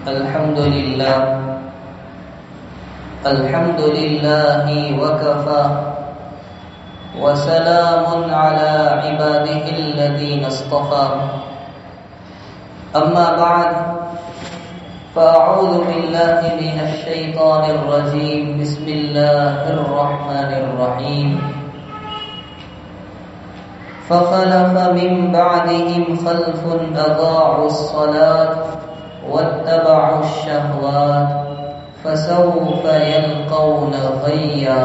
الحمد لله وكفى وسلام على عباده الذين اصطفى أما بعد فأعوذ بالله من الشيطان الرجيم بسم الله الرحمن الرحيم فخلف من بعدهم خلف أضاعوا الصلاة واتبعوا الشهوات فسوف يلقون غيا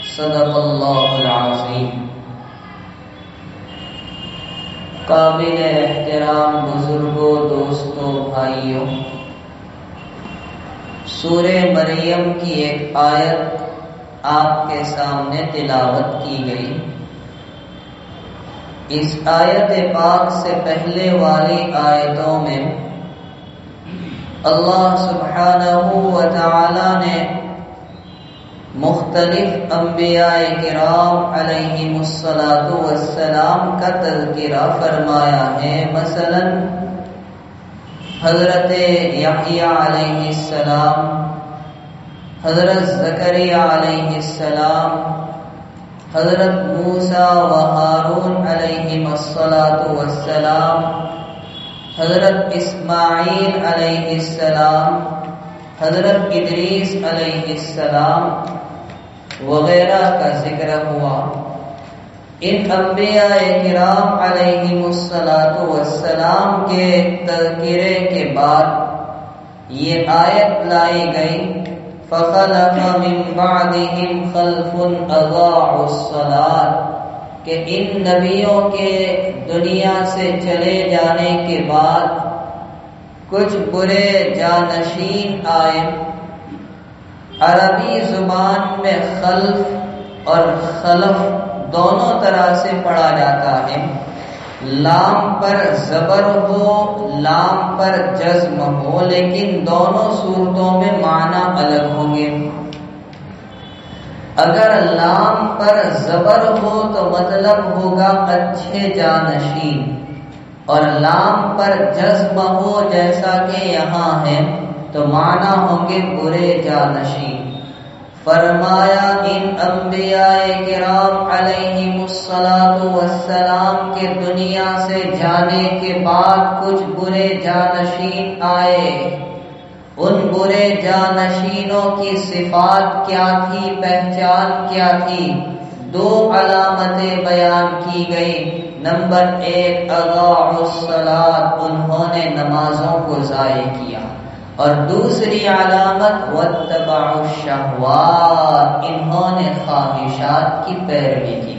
صدق اللہ العظیم۔ قابل احترام بزرگوں، دوستوں، بھائیوں، سورہ مریم کی ایک آیت آپ کے سامنے تلاوت کی گئی۔ اس آیت پاک سے پہلے والی آیتوں میں اللہ سبحانہ و تعالی نے مختلف انبیاء کرام علیہم السلام کا تذکرہ فرمایا ہے۔ مثلا حضرت یحییٰ علیہ السلام، حضرت زکریا علیہ السلام، حضرت موسیٰ و ہارون علیہم السلام، حضرت اسماعیل علیہ السلام، حضرت ادریس علیہ السلام وغیرہ کا ذکر ہوا۔ ان انبیاء کرام علیہم السلام کے تذکرے کے بعد یہ آیت لائی گئی، فَخَلَفَ مِن بَعْدِهِمْ خَلْفٌ أَضَاعُوا الصَّلَاةَ، کہ ان نبیوں کے دنیا سے چلے جانے کے بعد کچھ برے جانشین آئے۔ عربی زبان میں خلف اور خلف دونوں طرح سے پڑھا جاتا ہے، لام پر زبر ہو، لام پر جزم ہو، لیکن دونوں صورتوں میں معنی الگ ہوں گے۔ اگر لام پر زبر ہو تو مطلب ہوگا اچھے جانشین، اور لام پر جزم ہو جیسا کہ یہاں ہے تو معنی ہوں گے برے جانشین۔ فرمایا ان انبیاء کرام علیہم السلام کے دنیا سے جانے کے بعد کچھ برے جانشین آئے۔ ان برے جانشینوں کی صفات کیا تھی، پہچان کیا تھی؟ دو علامتیں بیان کی گئی۔ نمبر 1، اضاعوا الصلاۃ، انہوں نے نمازوں کو ضائع کیا، اور دوسری علامت واتبعوا الشہوات، انہوں نے خواہشات کی پیروی کی۔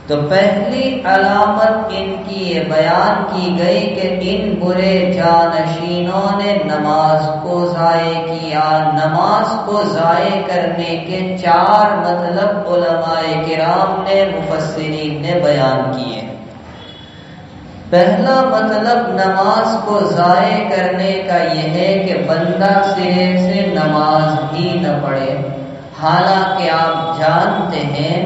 تو پہلی علامت ان کی یہ بیان کی گئی کہ ان برے جانشینوں نے نماز کو ضائع کیا۔ نماز کو ضائع کرنے کے 4 مطلب علماء کرام نے، مفسرین نے بیان کیے۔ پہلا مطلب نماز کو ضائع کرنے کا یہ ہے کہ بندہ سرے سے نماز ہی نہ پڑھے۔ حالانکہ آپ جانتے ہیں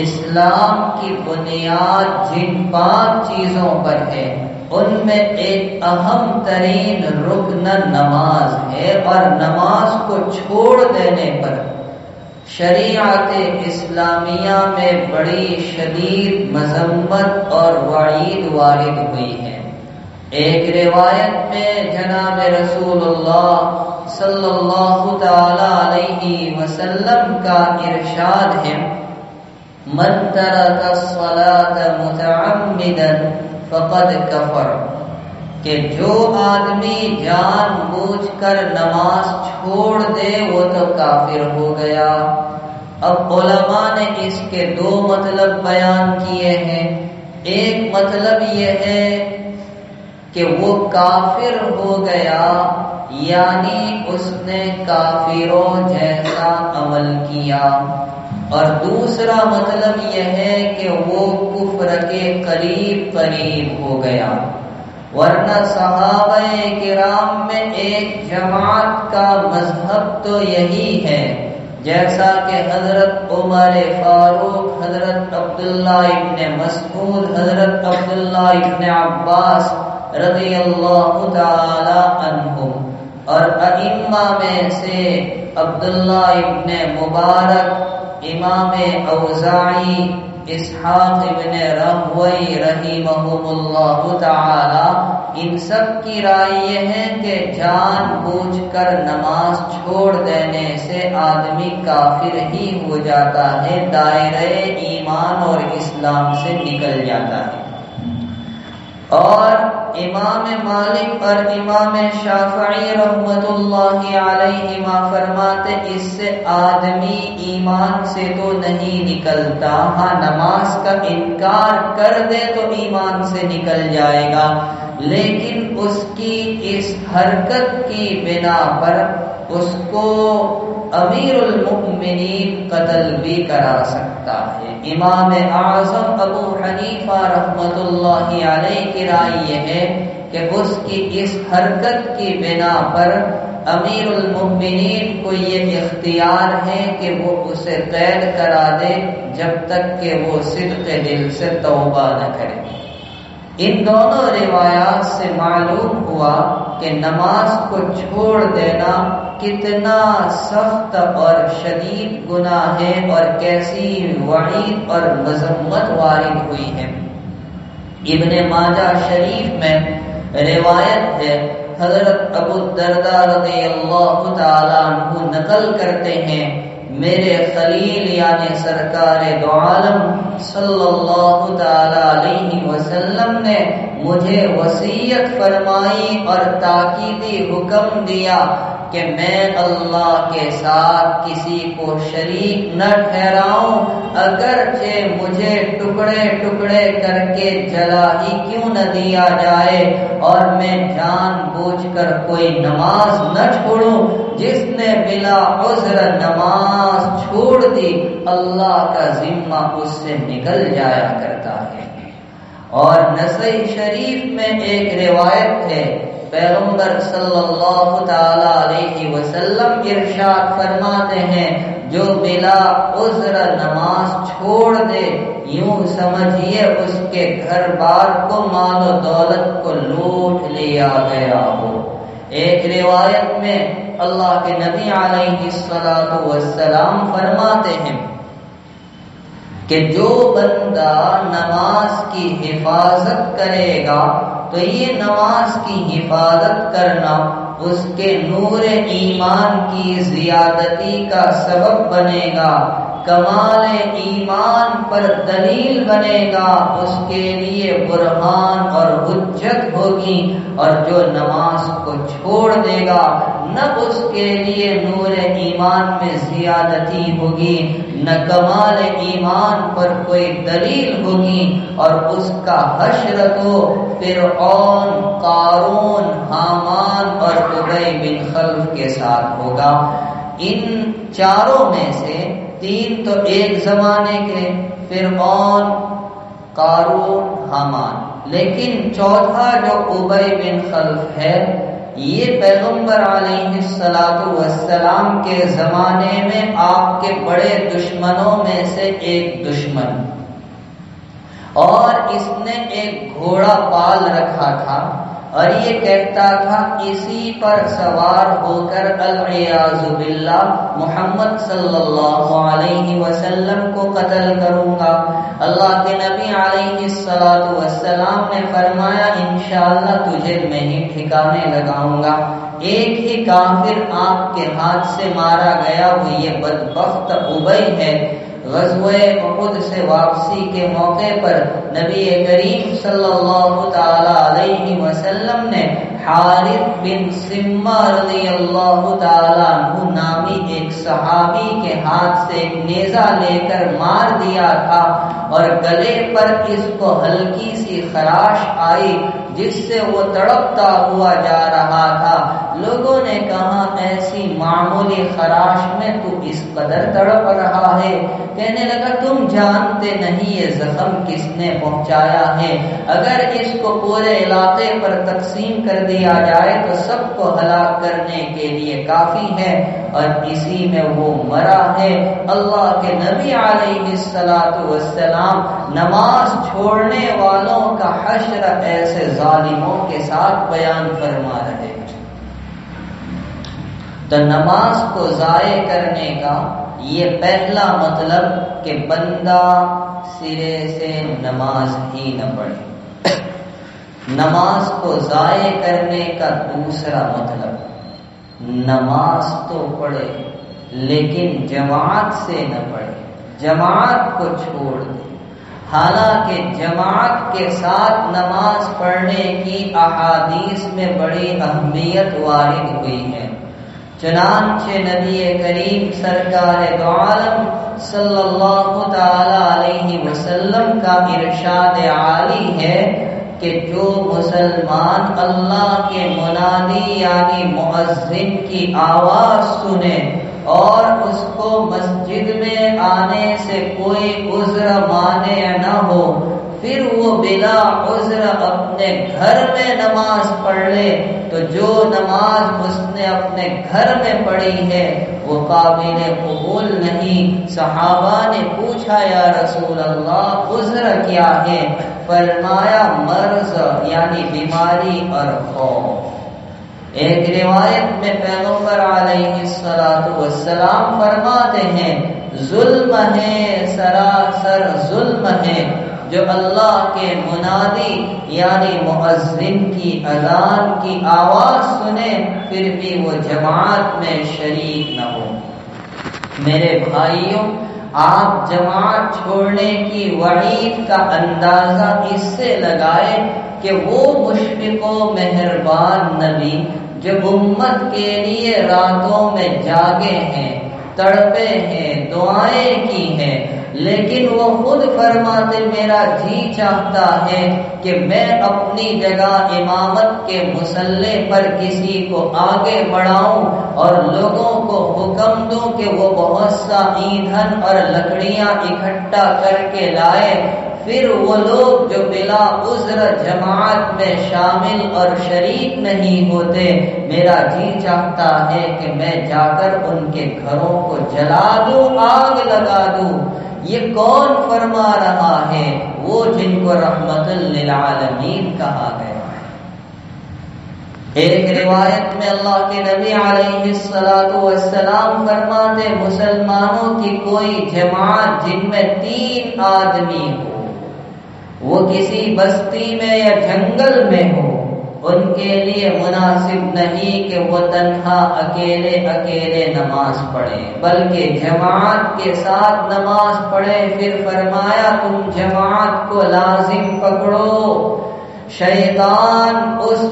اسلام کی بنیاد جن 5 چیزوں پر ہے ان میں ایک اہم ترین رکن نماز ہے، اور نماز کو چھوڑ دینے پر شریعت اسلامیہ میں بڑی شدید مذمت اور وعید وارد ہوئی ہے۔ ایک روایت میں جناب رسول اللہ صلی اللہ تعالی علیہ وسلم کا ارشاد ہے، من ترک الصلاۃ متعمدا فقد کفر، کہ جو آدمی جان بوجھ کر نماز چھوڑ دے وہ تو کافر ہو گیا۔ اب علماء نے اس کے 2 مطلب بیان کیے ہیں۔ ایک مطلب یہ ہے کہ وہ کافر ہو گیا، یعنی اس نے کافروں جیسا عمل کیا، اور دوسرا مطلب یہ ہے کہ وہ کفر کے قریب ہو گیا۔ ورنہ صحابہ کرام میں ایک جماعت کا مذہب تو یہی ہے، جیسا کہ حضرت عمر فاروق، حضرت عبداللہ ابن مسعود، حضرت عبداللہ ابن عباس رضی اللہ تعالی عنہم اور ائمہ میں سے عبداللہ ابن مبارک، امام اوزاعی، اسحاق ابن راہوی رحمہم اللہ تعالی، ان سب کی رائے یہ ہے کہ جان بوجھ کر نماز چھوڑ دینے سے آدمی کافر ہی ہو جاتا ہے، دائرہ ایمان اور اسلام سے نکل جاتا ہے۔ اور امام مالک اور امام شافعی رحمت اللہ علیہما فرماتے اس سے آدمی ایمان سے تو نہیں نکلتا، ہاں نماز کا انکار کر دے تو ایمان سے نکل جائے گا، لیکن اس کی اس حرکت کی بنا پر اس کو امیر المؤمنین قتل بھی کرا سکتا ہے۔ امام اعظم ابو حنیفہ رحمت اللہ علیہ کی رائے یہ ہے کہ اس کی اس حرکت کی بنا پر امیر المؤمنین کو یہ اختیار ہے کہ وہ اسے قید کرا دے جب تک کہ وہ صدق دل سے توبہ نہ کرے۔ ان دونوں روایات سے معلوم ہوا کہ نماز کو چھوڑ دینا کتنا سخت اور شدید گناہ ہے اور کیسی وعید اور مذمت وارد ہوئی ہے۔ ابن ماجہ شریف میں روایت ہے، حضرت ابو الدرداء رضی اللہ تعالی عنہ نقل کرتے ہیں، میرے خلیل یعنی سرکار دو عالم صلی اللہ تعالی علیہ وسلم نے مجھے وصیت فرمائی اور تاکیدی حکم دیا کہ میں اللہ کے ساتھ کسی کو شریک نہ ٹھہراؤں، اگرچہ مجھے ٹکڑے ٹکڑے کر کے جلا ہی کیوں نہ دیا جائے، اور میں جان بوجھ کر کوئی نماز نہ چھوڑوں۔ جس نے بلا عذر نماز چھوڑ دی اللہ کا ذمہ اس سے نکل جایا کرتا ہے۔ اور نسائی شریف میں ایک روایت ہے، پیغمبر صلی اللہ تعالی علیہ وسلم ارشاد فرماتے ہیں، جو بلا عذر نماز چھوڑ دے یوں سمجھیے اس کے گھر بار کو، مال و دولت کو لوٹ لیا گیا ہو۔ ایک روایت میں اللہ کے نبی علیہ الصلوۃ والسلام فرماتے ہیں کہ جو بندہ نماز کی حفاظت کرے گا تو یہ نماز کی حفاظت کرنا اس کے نور ایمان کی زیادتی کا سبب بنے گا، کمال ایمان پر دلیل بنے گا، اس کے لیے برہان اور حجت ہوگی، اور جو نماز کو چھوڑ دے گا نہ اس کے لیے نور ایمان میں زیادتی ہوگی، نہ کمال ایمان پر کوئی دلیل ہوگی، اور اس کا حشر تو فرعون، قارون، حامان اور ابی بن خلف کے ساتھ ہوگا۔ ان چاروں میں سے تین تو ایک زمانے کے، فرعون، قارون، حامان، لیکن چوتھا جو ابی بن خلف ہے یہ پیغمبر علیہ الصلوۃ والسلام کے زمانے میں آپ کے بڑے دشمنوں میں سے ایک دشمن، اور اس نے ایک گھوڑا پال رکھا تھا اور یہ کہتا تھا اسی پر سوار ہو کر العیاذ باللہ محمد صلی اللہ علیہ وسلم کو قتل کروں گا۔ اللہ کے نبی علیہ الصلوۃ والسلام نے فرمایا انشاءاللہ تجھے میں ہی ٹھکانے لگاؤں گا۔ ایک ہی کافر آپ کے ہاتھ سے مارا گیا، وہ یہ بدبخت ابی ہے۔ غزوہ احد سے واپسی کے موقع پر نبی کریم صلی اللہ تعالی علیہ وسلم نے حارث بن سمہ رضی اللہ تعالی عنہ نامی ایک صحابی کے ہاتھ سے ایک نیزہ لے کر مار دیا تھا، اور گلے پر اس کو ہلکی سی خراش آئی جس سے وہ تڑپتا ہوا جا رہا تھا۔ لوگوں نے کہا ایسی معمولی خراش میں تو اس قدر تڑپ رہا ہے؟ کہنے لگا تم جانتے نہیں یہ زخم کس نے پہنچایا ہے، اگر اس کو پورے علاقے پر تقسیم کر دیا جائے تو سب کو ہلاک کرنے کے لیے کافی ہے، اور اسی میں وہ مرا ہے۔ اللہ کے نبی علیہ الصلوۃ والسلام نماز چھوڑنے والوں کا حشر ایسے ظالموں کے ساتھ بیان فرما رہے ہیں۔ تو نماز کو ضائع کرنے کا یہ پہلا مطلب کہ بندہ سرے سے نماز ہی نہ پڑھے۔ نماز کو ضائع کرنے کا دوسرا مطلب نماز تو پڑھے لیکن جماعت سے نہ پڑھے، جماعت کو چھوڑ دے۔ حالانکہ جماعت کے ساتھ نماز پڑھنے کی احادیث میں بڑی اہمیت وارد ہوئی ہے، چنانچہ نبی کریم سرکار دو عالم صلی اللہ تعالی علیہ وسلم کا ارشاد عالی ہے کہ جو مسلمان اللہ کے منادی یعنی مؤذن کی آواز سنے اور اس کو مسجد میں آنے سے کوئی عذر مانع نہ ہو، پھر وہ بلا عذر اپنے گھر میں نماز پڑھ لے، تو جو نماز اس نے اپنے گھر میں پڑھی ہے وہ قابل قبول نہیں۔ صحابہ نے پوچھا یا رسول اللہ عذر کیا ہے؟ فرمایا مرض یعنی بیماری اور خوف۔ ایک روایت میں پیغمبر علیہ السلام فرماتے ہیں ظلم ہے، سراسر ظلم ہے جو اللہ کے منادی یعنی مؤذن کی اذان کی آواز سنے پھر بھی وہ جماعت میں شریک نہ ہو۔ میرے بھائیوں، آپ جماعت چھوڑنے کی وعید کا اندازہ اس سے لگائے کہ وہ مشفق و مہربان نبی جو امت کے لیے راتوں میں جاگے ہیں، تڑپے ہیں، دعائیں کی ہیں، لیکن وہ خود فرماتے میرا جی چاہتا ہے کہ میں اپنی جگہ امامت کے مصلے پر کسی کو آگے بڑھاؤں اور لوگوں کو حکم دوں کہ وہ بہت سا ایندھن اور لکڑیاں اکٹھا کر کے لائے، پھر وہ لوگ جو بلا عذر جماعت میں شامل اور شریک نہیں ہوتے، میرا جی چاہتا ہے کہ میں جا کر ان کے گھروں کو جلا دوں، آگ لگا دوں۔ یہ کون فرما رہا ہے؟ وہ جن کو رحمت للعالمین کہا گیا ہے۔ ایک روایت میں اللہ کے نبی علیہ السلام فرماتے مسلمانوں کی کوئی جماعت جن میں 3 آدمی ہو، وہ کسی بستی میں یا جنگل میں ہو، ان کے لیے مناسب نہیں کہ وہ تنہا اکیلے نماز پڑھیں، بلکہ جماعت کے ساتھ نماز پڑھیں۔ پھر فرمایا تم جماعت کو لازم پکڑو۔ شیطان اس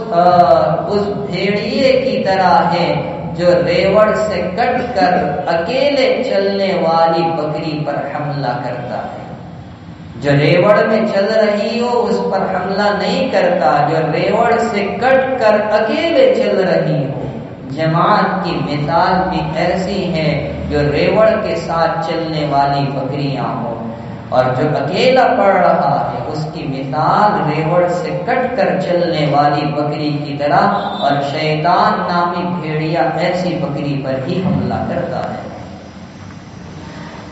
بھیڑیے کی طرح ہے جو ریوڑ سے کٹ کر اکیلے چلنے والی بکری پر حملہ کرتا ہے۔ جو ریوڑ میں چل رہی ہو اس پر حملہ نہیں کرتا، جو ریوڑ سے کٹ کر اکیلے چل رہی ہو۔ جماعت کی مثال بھی ایسی ہے جو ریوڑ کے ساتھ چلنے والی بکریاں ہو، اور جو اکیلا پڑ رہا ہے اس کی مثال ریوڑ سے کٹ کر چلنے والی بکری کی طرح، اور شیطان نامی بھیڑیا ایسی بکری پر ہی حملہ کرتا ہے۔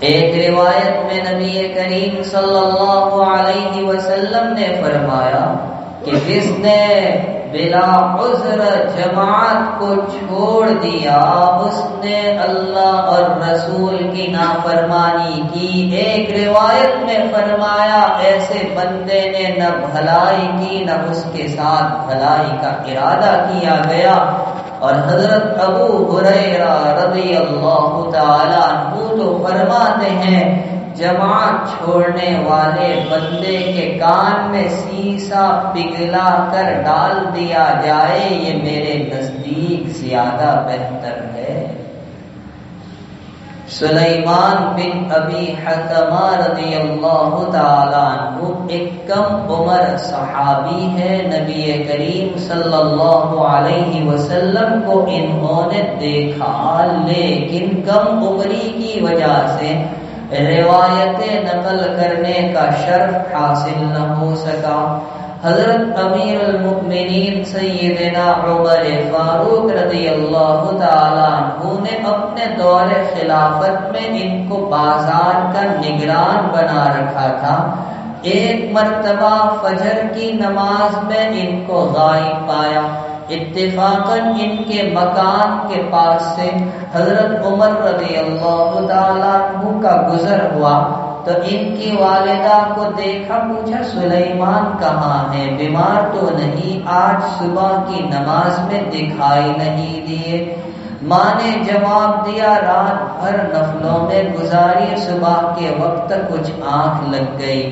ایک روایت میں نبی کریم صلی اللہ علیہ وسلم نے فرمایا کہ جس نے بلا عذر جماعت کو چھوڑ دیا اس نے اللہ اور رسول کی نافرمانی کی۔ ایک روایت میں فرمایا ایسے بندے نے نہ بھلائی کی نہ اس کے ساتھ بھلائی کا ارادہ کیا گیا۔ اور حضرت ابو ہریرہ رضی اللہ تعالی عنہ تو فرماتے ہیں جماعت چھوڑنے والے بندے کے کان میں سیسا پگھلا کر ڈال دیا جائے، یہ میرے نزدیک زیادہ بہتر ہے۔ سلیمان بن ابی حتمہ رضی اللہ تعالی عنہ ایک کم عمر صحابی ہے، نبی کریم صلی اللہ علیہ وسلم کو انہوں نے دیکھا لیکن کم عمری کی وجہ سے روایتیں نقل کرنے کا شرف حاصل نہ ہو سکا۔ حضرت امیر المؤمنین سیدنا عمر فاروق رضی اللہ تعالی عنہ نے اپنے دور خلافت میں ان کو بازار کا نگران بنا رکھا تھا۔ ایک مرتبہ فجر کی نماز میں ان کو غائب پایا، اتفاقاً ان کے مکان کے پاس سے حضرت عمر رضی اللہ تعالیٰ عنہ کا گزر ہوا تو ان کی والدہ کو دیکھا، پوچھا سلیمان کہاں ہے، بیمار تو نہیں، آج صبح کی نماز میں دکھائی نہیں دیے۔ ماں نے جواب دیا رات بھر نفلوں میں گزاری، صبح کے وقت کچھ آنکھ لگ گئی۔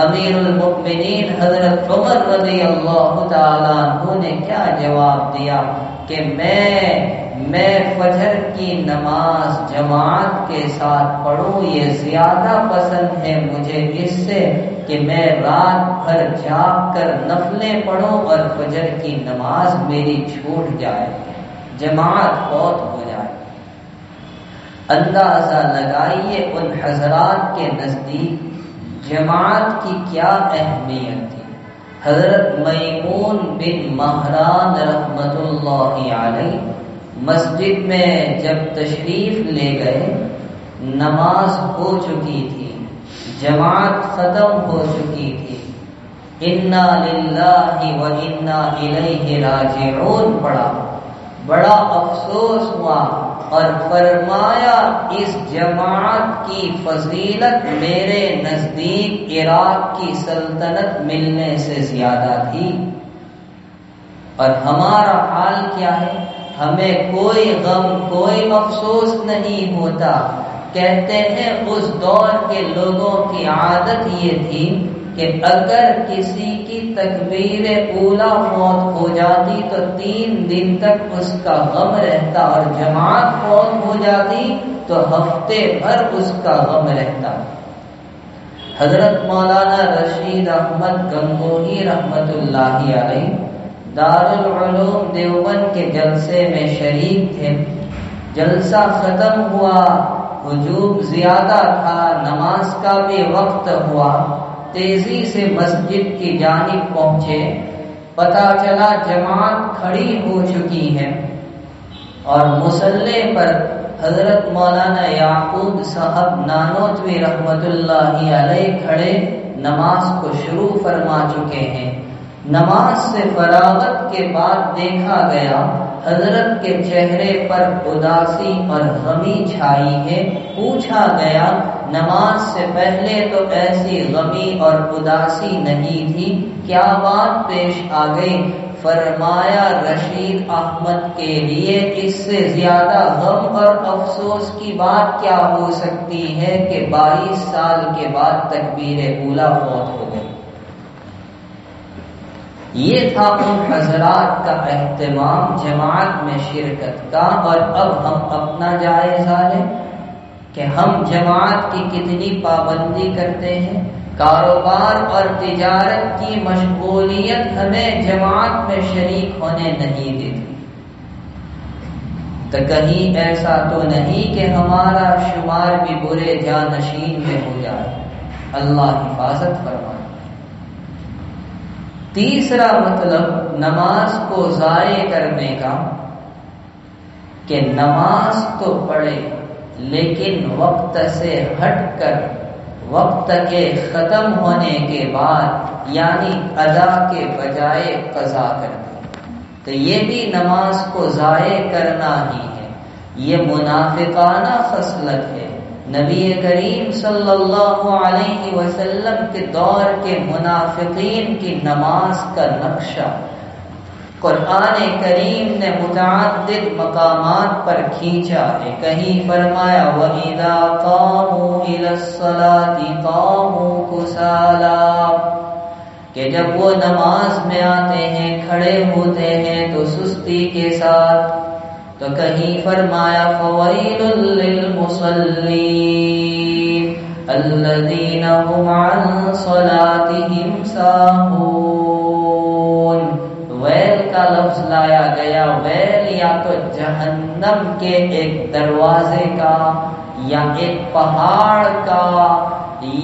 امیر المؤمنین حضرت عمر رضی اللہ تعالیٰ عنہ نے کیا جواب دیا کہ میں فجر کی نماز جماعت کے ساتھ پڑھوں، یہ زیادہ پسند ہے مجھے اس سے کہ میں رات بھر جاگ کر نفلیں پڑھوں اور فجر کی نماز میری چھوٹ جائے، جماعت فوت ہو جائے۔ اندازہ لگائیے ان حضرات کے نزدیک جماعت کی کیا اہمیت تھی۔ حضرت میمون بن مہران رحمت اللہ علیہ مسجد میں جب تشریف لے گئے، نماز ہو چکی تھی، جماعت ختم ہو چکی تھی، انا للہ و انا الیہ راجعون پڑھا، بڑا افسوس ہوا اور فرمایا اس جماعت کی فضیلت میرے نزدیک عراق کی سلطنت ملنے سے زیادہ تھی۔ اور ہمارا حال کیا ہے؟ ہمیں کوئی غم، کوئی افسوس نہیں ہوتا۔ کہتے ہیں اس دور کے لوگوں کی عادت یہ تھی کہ اگر کسی کی تکبیر اولا فوت ہو جاتی تو 3 دن تک اس کا غم رہتا، اور جماعت فوت ہو جاتی تو ہفتے بھر اس کا غم رہتا۔ حضرت مولانا رشید احمد گنگوہی رحمت اللہ علیہ دارالعلوم دیوبند کے جلسے میں شریک تھے۔ جلسہ ختم ہوا، ہجوم زیادہ تھا، نماز کا بھی وقت ہوا، تیزی سے مسجد کی جانب پہنچے، پتہ چلا جماعت کھڑی ہو چکی ہے اور مصلی پر حضرت مولانا یعقوب صاحب نانوتوی رحمت اللہ علیہ کھڑے نماز کو شروع فرما چکے ہیں۔ نماز سے فراغت کے بعد دیکھا گیا حضرت کے چہرے پر اداسی اور غمی چھائی ہے۔ پوچھا گیا نماز سے پہلے تو ایسی غمی اور اداسی نہیں تھی، کیا بات پیش آ گئی؟ فرمایا رشید احمد کے لیے اس سے زیادہ غم اور افسوس کی بات کیا ہو سکتی ہے کہ 22 سال کے بعد تکبیر اولا فوت ہو گئی۔ یہ تھا ان حضرات کا اہتمام جماعت میں شرکت کا۔ اور اب ہم اپنا جائزہ لیں کہ ہم جماعت کی کتنی پابندی کرتے ہیں۔ کاروبار اور تجارت کی مشغولیت ہمیں جماعت میں شریک ہونے نہیں دیتی۔ تو کہیں ایسا تو نہیں کہ ہمارا شمار بھی برے جانشین میں ہو جائے، اللہ حفاظت فرمائے۔ تیسرا مطلب نماز کو ضائع کرنے کا کہ نماز تو پڑھے لیکن وقت سے ہٹ کر، وقت کے ختم ہونے کے بعد یعنی ادا کے بجائے قضا کر دے، تو یہ بھی نماز کو ضائع کرنا ہی ہے۔ یہ منافقانہ خصلت ہے۔ نبی کریم صلی اللہ علیہ وسلم کے دور کے منافقین کی نماز کا نقشہ قرآن کریم نے متعدد مقامات پر کھینچا ہے۔ کہیں فرمایا وَإِذَا قَامُوا إِلَى الصَّلَاةِ قَامُوا كُسَالَىٰ، کہ جب وہ نماز میں آتے ہیں، کھڑے ہوتے ہیں تو سستی کے ساتھ۔ تو کہیں فرمایا فَوَيْلٌ لِّلْمُصَلِّينَ الَّذِينَ هُمْ عَن صَلَاتِهِمْ سَاهُونَ۔ ویل کا لفظ لایا گیا۔ ویل یا تو جہنم کے ایک دروازے کا، یا ایک پہاڑ کا،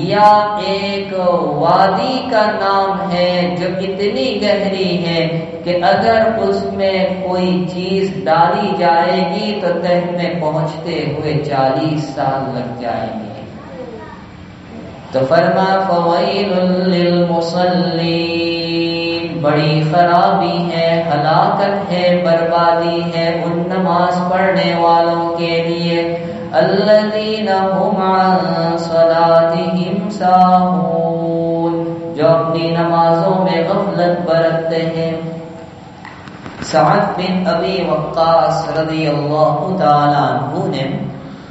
یا ایک وادی کا نام ہے جو اتنی گہری ہے کہ اگر اس میں کوئی چیز ڈالی جائے گی تو تہ میں پہنچتے ہوئے 40 سال لگ جائیں گے۔ تو فرما فویل للمصلین، بڑی خرابی ہے، ہلاکت ہے، بربادی ہے ان نماز پڑھنے والوں کے لیے الذین هم عن صلاتهم ساہون، جو اپنی نمازوں میں غفلت برتتے ہیں۔ سعد بن ابی وقاص رضی اللہ تعالیٰ عنہ نے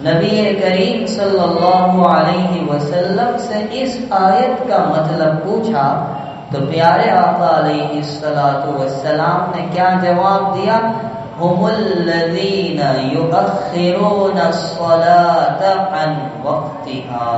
نبی کریم صلی اللہ علیہ وسلم سے اس آیت کا مطلب پوچھا تو پیارے آقا علیہ الصلوۃ والسلام نے کیا جواب دیا؟ هم الذین یؤخرون الصلاة عن وقتها،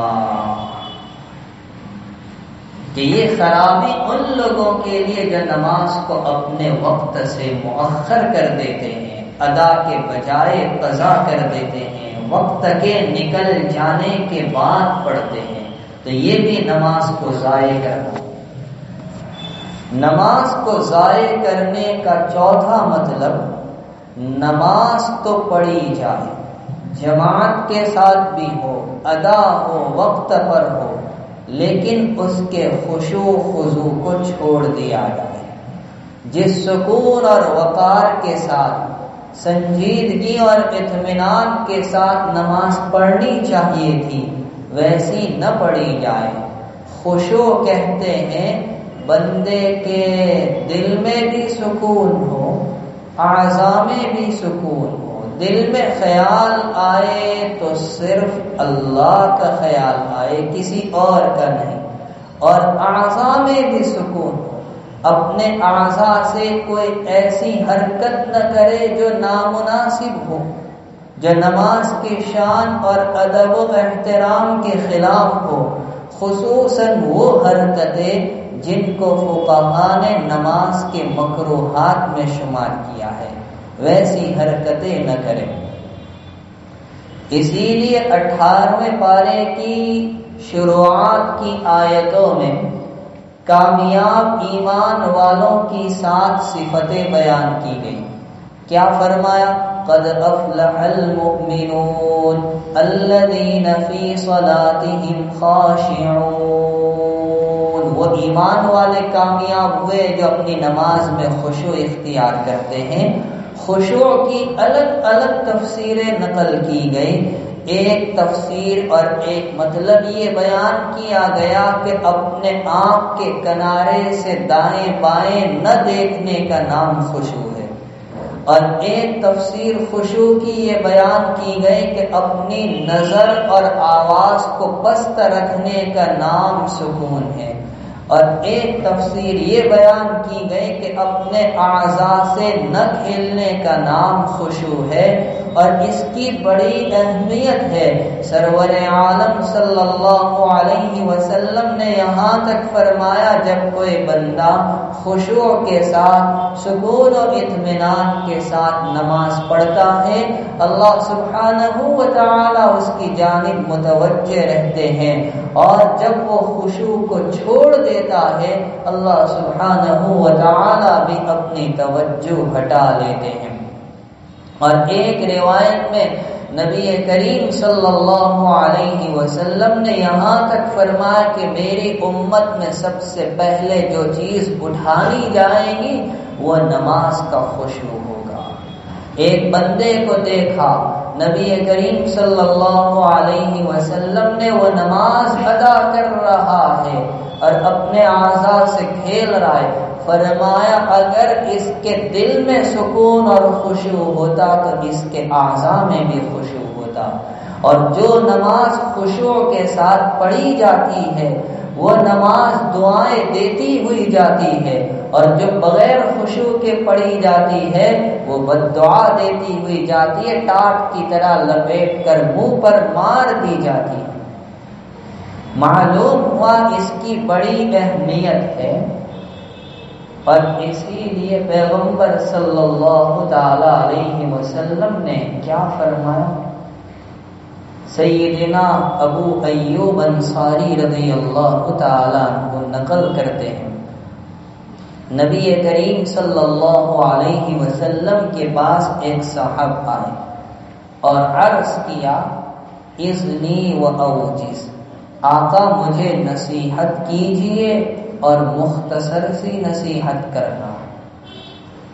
کہ یہ خرابی ان لوگوں کے لیے جو نماز کو اپنے وقت سے مؤخر کر دیتے ہیں، ادا کے بجائے قضا کر دیتے ہیں، وقت کے نکل جانے کے بعد پڑھتے ہیں، تو یہ بھی نماز کو ضائع کرنا۔ نماز کو ضائع کرنے کا چوتھا مطلب، نماز تو پڑھی جائے، جماعت کے ساتھ بھی ہو، ادا ہو، وقت پر ہو، لیکن اس کے خشوع خضوع کو چھوڑ دیا جائے۔ جس سکون اور وقار کے ساتھ، سنجیدگی اور اطمینان کے ساتھ نماز پڑھنی چاہیے تھی ویسی نہ پڑھی جائے۔ خشوع کہتے ہیں بندے کے دل میں بھی سکون ہو، اعضاء میں بھی سکون ہو، دل میں خیال آئے تو صرف اللہ کا خیال آئے، کسی اور کا نہیں، اور اعضاء میں بھی سکون ہو، اپنے اعضاء سے کوئی ایسی حرکت نہ کرے جو نامناسب ہو، جو نماز کی شان اور ادب و احترام کے خلاف ہو، خصوصاً وہ حرکتیں جن کو فقہاء نے نماز کے مکروہات میں شمار کیا ہے، ویسی حرکتیں نہ کریں۔ اسی لیے 18ویں پارے کی شروعات کی آیتوں میں کامیاب ایمان والوں کی 7 صفتیں بیان کی گئی۔ کیا فرمایا؟ قد افلح المؤمنون الذین فی صلاتهم خاشعون، وہ ایمان والے کامیاب ہوئے جو اپنی نماز میں خشوع اختیار کرتے ہیں۔ خشوع کی الگ الگ تفسیریں نقل کی گئی۔ ایک تفسیر اور ایک مطلب یہ بیان کیا گیا کہ اپنے آنکھ کے کنارے سے دائیں بائیں نہ دیکھنے کا نام خشوع ہے، اور ایک تفسیر خشوع کی یہ بیان کی گئی کہ اپنی نظر اور آواز کو پست رکھنے کا نام سکون ہے، اور ایک تفسیر یہ بیان کی گئی کہ اپنے اعضاء سے نہ کھیلنے کا نام خشوع ہے، اور اس کی بڑی اہمیت ہے۔ سرور عالم صلی اللہ علیہ وسلم نے یہاں تک فرمایا جب کوئی بندہ خشوع کے ساتھ، سکون و اطمینان کے ساتھ نماز پڑھتا ہے، اللہ سبحانہ و تعالی اس کی جانب متوجہ رہتے ہیں، اور جب وہ خشوع کو چھوڑ دیتا ہے اللہ سبحانہ و تعالی بھی اپنی توجہ ہٹا لیتے ہیں۔ اور ایک روایت میں نبی کریم صلی اللہ علیہ وسلم نے یہاں تک فرمایا کہ میری امت میں سب سے پہلے جو چیز اٹھانی جائے گی وہ نماز کا خشوع ہوگا۔ ایک بندے کو دیکھا، نبی کریم صلی اللہ علیہ وسلم نے وہ نماز ادا کر رہا ہے اور اپنے اعضاء سے کھیل رہا ہے، فرمایا اگر اس کے دل میں سکون اور خشوع ہوتا تو اس کے اعضاء میں بھی خشوع ہوتا۔ اور جو نماز خشوع کے ساتھ پڑھی جاتی ہے وہ نماز دعائیں دیتی ہوئی جاتی ہے، اور جو بغیر خشوع کے پڑھی جاتی ہے وہ بددعا دیتی ہوئی جاتی ہے، ٹاٹ کی طرح لپیٹ کر منہ پر مار دی جاتی ہے۔ معلوم ہوا اس کی بڑی اہمیت ہے، اور اسی لیے پیغمبر صلی اللہ تعالی علیہ وسلم نے کیا فرمایا؟ سیدنا ابو ایوب انصاری رضی اللہ تعالی عنہ نقل کرتے ہیں، نبی کریم صلی اللہ علیہ وسلم کے پاس ایک صاحب آئے اور عرض کیا اذنی و اوجز، آقا مجھے نصیحت کیجئے اور مختصر سی نصیحت کرنا۔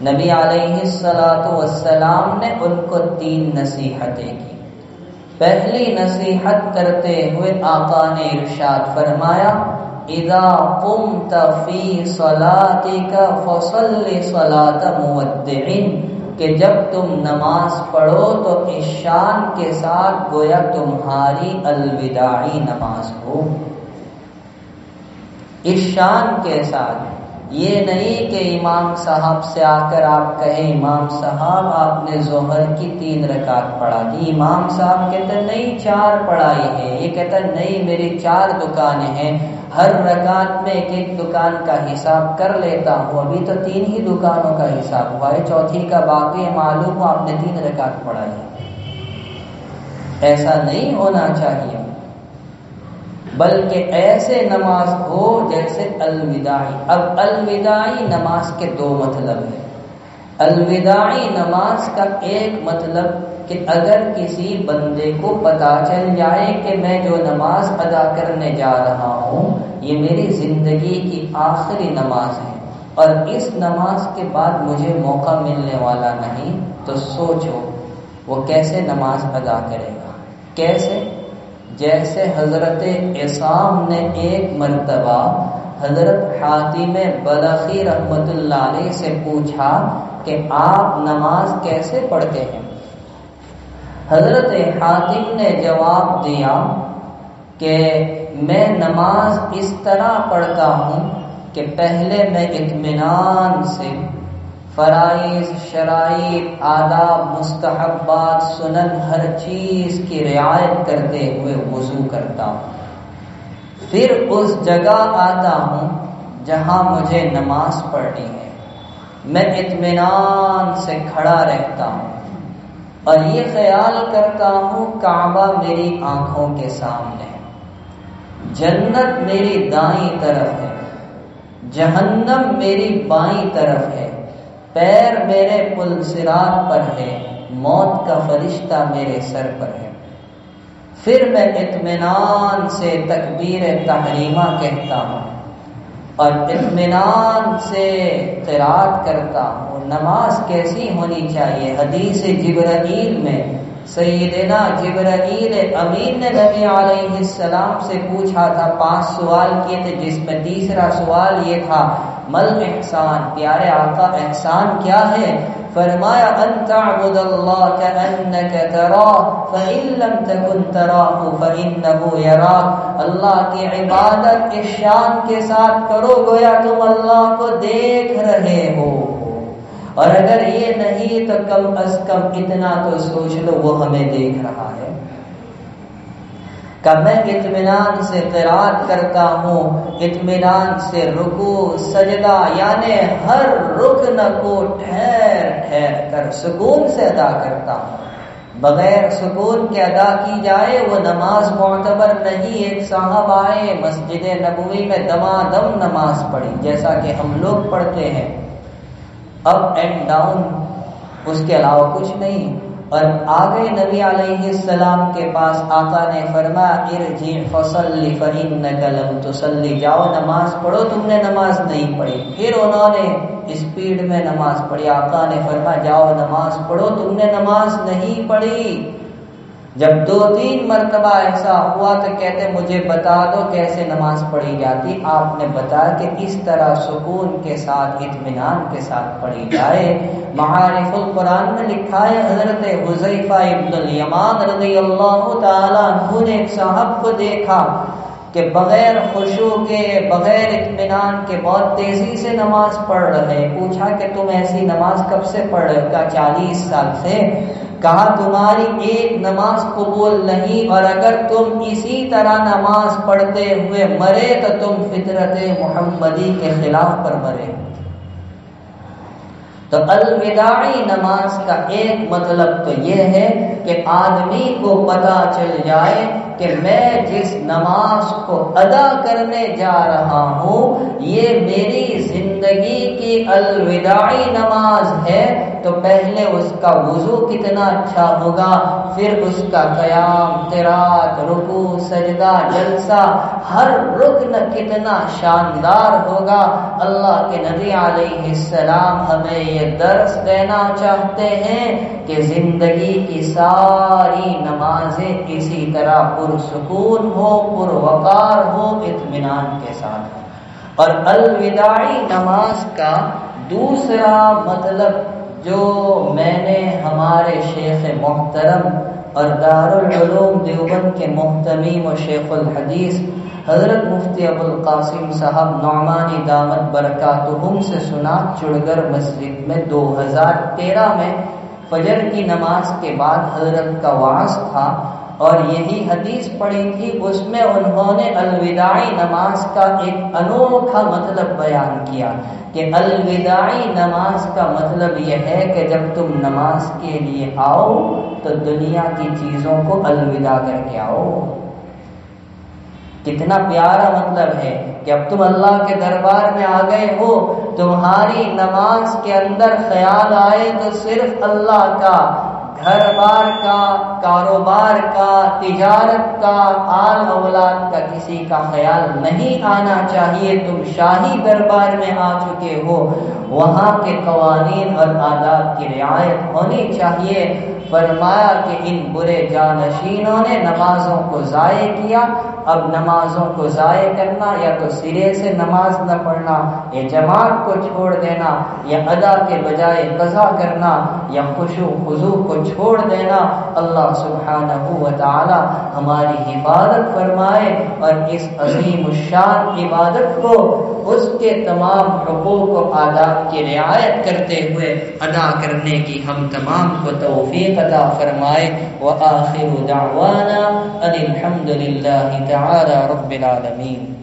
نبی علیہ السلام نے ان کو 3 نصیحتیں کی۔ پہلی نصیحت کرتے ہوئے آقا نے ارشاد فرمایا اذا قمت فی صلاتک فصل صلاۃ مودع، کہ جب تم نماز پڑھو تو اس شان کے ساتھ گویا تمہاری الوداعی نماز ہو۔ اس شان کے ساتھ، یہ نہیں کہ امام صاحب سے آ کر آپ کہیں امام صاحب آپ نے ظہر کی 3 رکعت پڑھا دی، امام صاحب کہتے نہیں 4 پڑھائی ہے، یہ کہتا نہیں میری 4 دکانیں ہیں، ہر رکعت میں ایک دکان کا حساب کر لیتا ہوں، ابھی تو 3 ہی دکانوں کا حساب ہوا ہے، چوتھی کا باقی معلوم ہو آپ نے 3 رکعت پڑھائی۔ ایسا نہیں ہونا چاہیے، بلکہ ایسے نماز ہو جیسے الوداعی۔ اب الوداعی نماز کے 2 مطلب ہیں۔ الوداعی نماز کا ایک مطلب کہ اگر کسی بندے کو پتا چل جائے کہ میں جو نماز ادا کرنے جا رہا ہوں یہ میری زندگی کی آخری نماز ہے اور اس نماز کے بعد مجھے موقع ملنے والا نہیں، تو سوچو وہ کیسے نماز ادا کرے گا۔ کیسے؟ جیسے حضرت عصام نے ایک مرتبہ حضرت حاتم بلخی رحمت اللہ علیہ سے پوچھا کہ آپ نماز کیسے پڑھتے ہیں؟ حضرت حاتم نے جواب دیا کہ میں نماز اس طرح پڑھتا ہوں کہ پہلے میں اطمینان سے فرائض، شرائط، آداب، مستحبات، سنن ہر چیز کی رعایت کرتے ہوئے وضو کرتا ہوں، پھر اس جگہ آتا ہوں جہاں مجھے نماز پڑھنی ہے، میں اطمینان سے کھڑا رہتا ہوں اور یہ خیال کرتا ہوں کعبہ میری آنکھوں کے سامنے ہے، جنت میری دائیں طرف ہے، جہنم میری بائیں طرف ہے، پیر میرے پل صراط پر ہے، موت کا فرشتہ میرے سر پر ہے۔ پھر میں اطمینان سے تکبیر تحریمہ کہتا ہوں اور اطمینان سے قرات کرتا ہوں۔ نماز کیسی ہونی چاہیے؟ حدیث جبرائیل میں سیدنا جبرائیل امین نے نبی علیہ السلام سے پوچھا تھا، 5 سوال کیے تھے، جس میں تیسرا سوال یہ تھا مل احسان، پیارے آقا احسان کیا ہے؟ فرمایا ان تعبد اللہ کأنک تراہ فإن لم تکن تراہ فإنہ یراک، اللہ کی عبادت اس شان کے ساتھ کرو گویا تم اللہ کو دیکھ رہے ہو، اور اگر یہ نہیں تو کم از کم اتنا تو سوچ لو وہ ہمیں دیکھ رہا ہے۔ کہ میں اطمینان سے قرات کرتا ہوں، اطمینان سے رکوع سجدہ یعنی ہر رکن کو ٹھہر ٹھہر کر سکون سے ادا کرتا ہوں، بغیر سکون کے ادا کی جائے وہ نماز معتبر نہیں۔ ایک صاحب آئے مسجد نبوی میں دمادم نماز پڑھی جیسا کہ ہم لوگ پڑھتے ہیں، اپ اینڈ ڈاؤن، اس کے علاوہ کچھ نہیں، اور آگے نبی علیہ السلام کے پاس آقا نے فرمایا ارجع فصلی فإنک لم تصلی، جاؤ نماز پڑھو تم نے نماز نہیں پڑھی۔ پھر انہوں نے اسپیڈ میں نماز پڑھی، آقا نے فرمایا جاؤ نماز پڑھو تم نے نماز نہیں پڑھی۔ جب 2-3 مرتبہ ایسا ہوا تو کہتے مجھے بتا دو کیسے نماز پڑھی جاتی؟ آپ نے بتایا کہ اس طرح سکون کے ساتھ اطمینان کے ساتھ پڑھی جائے۔ معارف القرآن میں لکھا ہے حضرت حذیفہ ابن الیمان رضی اللہ تعالیٰ عنہ نے ایک صاحب کو دیکھا کہ بغیر خشوع کے، بغیر اطمینان کے بہت تیزی سے نماز پڑھ رہے۔ پوچھا کہ تم ایسی نماز کب سے پڑھ رہے ہو؟ کہا 40 سال سے۔ کہا تمہاری ایک نماز قبول نہیں، اور اگر تم اسی طرح نماز پڑھتے ہوئے مرے تو تم فطرت محمدی کے خلاف پر مرے۔ تو الوداعی نماز کا ایک مطلب تو یہ ہے کہ آدمی کو پتا چل جائے کہ میں جس نماز کو ادا کرنے جا رہا ہوں یہ میری زندگی کی الوداعی نماز ہے، تو پہلے اس کا وضو کتنا اچھا ہوگا، پھر اس کا قیام، قرات، رکوع، سجدہ، جلسہ، ہر رکن کتنا شاندار ہوگا۔ اللہ کے نبی علیہ السلام ہمیں یہ درس دینا چاہتے ہیں کہ زندگی کی ساری نمازیں اسی طرح پرسکون ہو، پروقار ہو، اطمینان کے ساتھ۔ اور الوداعی نماز کا دوسرا مطلب جو میں نے ہمارے شیخ محترم اور دارالعلوم دیوبند کے محتمیم و شیخ الحدیث حضرت مفتی ابو القاسم صاحب نعمانی دامت برکاتہم سے سنا، چڑگر مسجد میں 2013 میں فجر کی نماز کے بعد حضرت کا وعظ تھا اور یہی حدیث پڑھی تھی۔ اس میں انہوں نے الوداعی نماز کا ایک انوکھا مطلب بیان کیا کہ الوداعی نماز کا مطلب یہ ہے کہ جب تم نماز کے لیے آؤ تو دنیا کی چیزوں کو الوداع کر کے آؤ۔ کتنا پیارا مطلب ہے کہ اب تم اللہ کے دربار میں آ گئے ہو، تمہاری نماز کے اندر خیال آئے تو صرف اللہ کا، گھر بار کا، کاروبار کا، تجارت کا، آل اولاد کا کسی کا خیال نہیں آنا چاہیے۔ تم شاہی دربار میں آ چکے ہو، وہاں کے قوانین اور آداب کی رعایت ہونی چاہیے۔ فرمایا کہ ان برے جانشینوں نے نمازوں کو ضائع کیا۔ اب نمازوں کو ضائع کرنا یا تو سرے سے نماز نہ پڑھنا، یا جماعت کو چھوڑ دینا، یا ادا کے بجائے قضا کرنا، یا خشوع خضوع کو چھوڑ دینا۔ اللہ سبحانہ و تعالی ہماری حفاظت فرمائے اور اس عظیم الشان عبادت کو اس کے تمام حقوق و آداب کی رعایت کرتے ہوئے ادا کرنے کی ہم تمام کو توفیق عطا فرمائے۔ وآخر دعوانا ان الحمد للہ تعالی رب العالمین۔